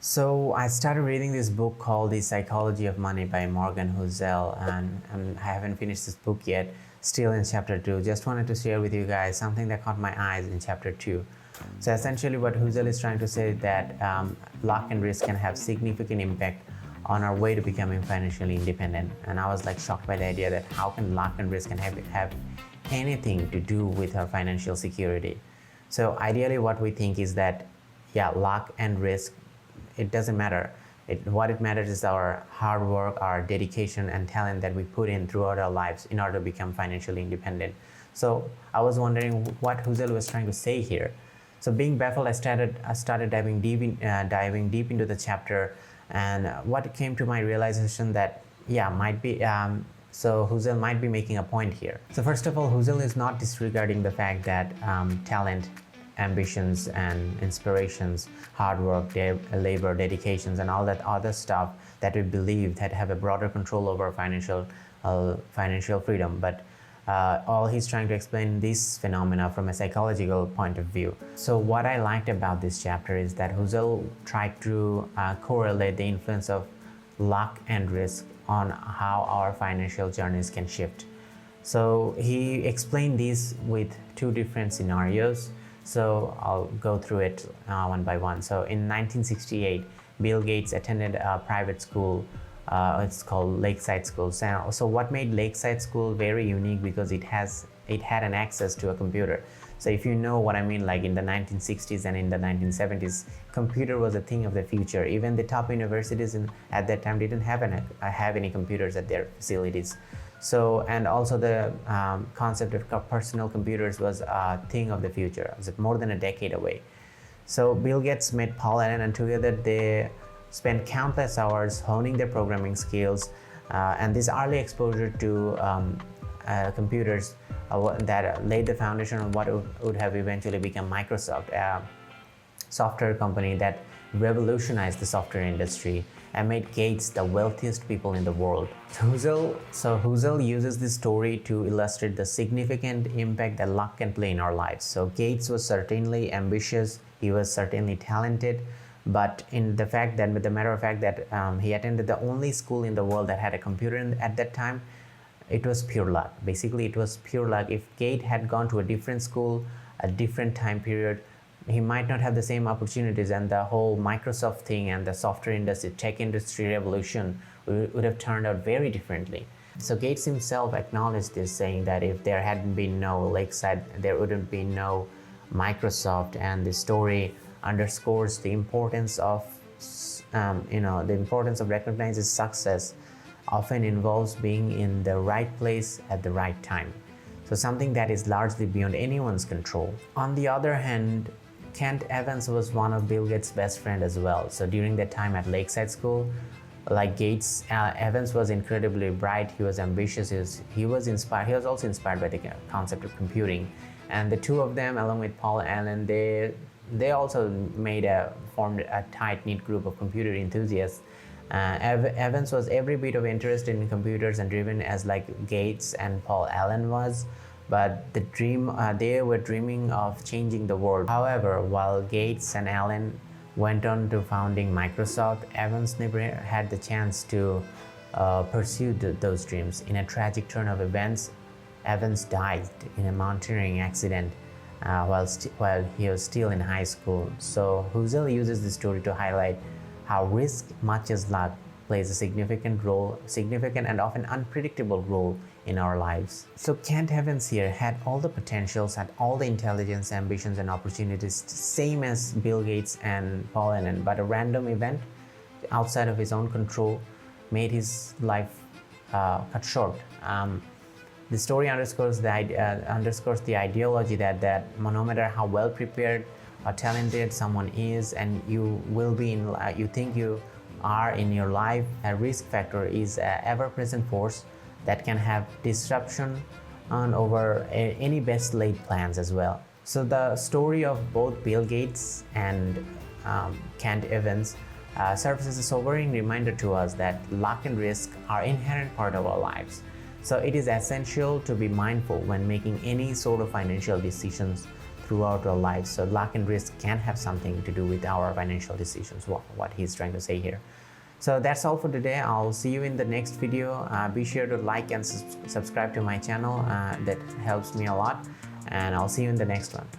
So I started reading this book called The Psychology of Money by Morgan Housel, and I haven't finished this book yet. Still in chapter 2. Just wanted to share with you guys something that caught my eyes in chapter 2. So essentially what Housel is trying to say is that luck and risk can have significant impact on our way to becoming financially independent. And I was like shocked by the idea that how can luck and risk can have anything to do with our financial security. So ideally what we think is that luck and risk, it doesn't matter. What it matters is our hard work, our dedication and talent that we put in throughout our lives in order to become financially independent. So I was wondering what Housel was trying to say here. So being baffled, I started diving deep into the chapter, and what came to my realization that so Housel might be making a point here. So first of all, Housel is not disregarding the fact that talent, ambitions and inspirations, hard work, labor, dedications and all that other stuff that we believe that have a broader control over financial freedom, but all he's trying to explain this phenomena from a psychological point of view. So what I liked about this chapter is that Housel tried to correlate the influence of luck and risk on how our financial journeys can shift. So he explained these with two different scenarios. So I'll go through it one by one. So in 1968, Bill Gates attended a private school. It's called Lakeside School. So what made Lakeside School very unique because it had an access to a computer. So if you know what I mean, like in the 1960s and in the 1970s, computer was a thing of the future. Even the top universities at that time didn't have any computers at their facilities. So, and also the concept of personal computers was a thing of the future. It was more than a decade away. So Bill Gates met Paul Allen, and together they spent countless hours honing their programming skills, and this early exposure to computers that laid the foundation on what would have eventually become Microsoft, a software company that revolutionized the software industry and made Gates the wealthiest people in the world. So Housel uses this story to illustrate the significant impact that luck can play in our lives. So Gates was certainly ambitious, he was certainly talented, but with the matter of fact that he attended the only school in the world that had a computer at that time, it was pure luck. Basically, it was pure luck. If Gates had gone to a different school, a different time period, he might not have the same opportunities, and the whole Microsoft thing and the software industry, tech industry revolution would have turned out very differently. So Gates himself acknowledged this, saying that if there hadn't been no Lakeside, there wouldn't be no Microsoft, and the story underscores the importance of recognizing success often involves being in the right place at the right time. So something that is largely beyond anyone's control. On the other hand, Kent Evans was one of Bill Gates' best friend as well. So during that time at Lakeside School, like Gates, Evans was incredibly bright. He was ambitious. He was inspired. He was also inspired by the concept of computing. And the two of them, along with Paul Allen, they also formed a tight-knit group of computer enthusiasts. Evans was every bit of interested in computers and driven as like Gates and Paul Allen was. But they were dreaming of changing the world. However, while Gates and Allen went on to founding Microsoft, Evans never had the chance to pursue those dreams. In a tragic turn of events, Evans died in a mountaineering accident while he was still in high school. So Housel uses this story to highlight how risk, much as luck, plays a significant and often unpredictable role in our lives. So Kent Evans here had all the potentials, had all the intelligence, ambitions and opportunities, same as Bill Gates and Paul Allen, but a random event outside of his own control made his life cut short. The story underscores the ideology that no matter how well prepared or talented someone is, and you think you are in your life, a risk factor is an ever-present force that can have disruption over any best laid plans as well. So the story of both Bill Gates and Kent Evans serves as a sobering reminder to us that luck and risk are inherent part of our lives. So it is essential to be mindful when making any sort of financial decisions throughout our lives. So luck and risk can have something to do with our financial decisions, what he's trying to say here. So that's all for today. I'll see you in the next video. Be sure to like and subscribe to my channel. That helps me a lot. And I'll see you in the next one.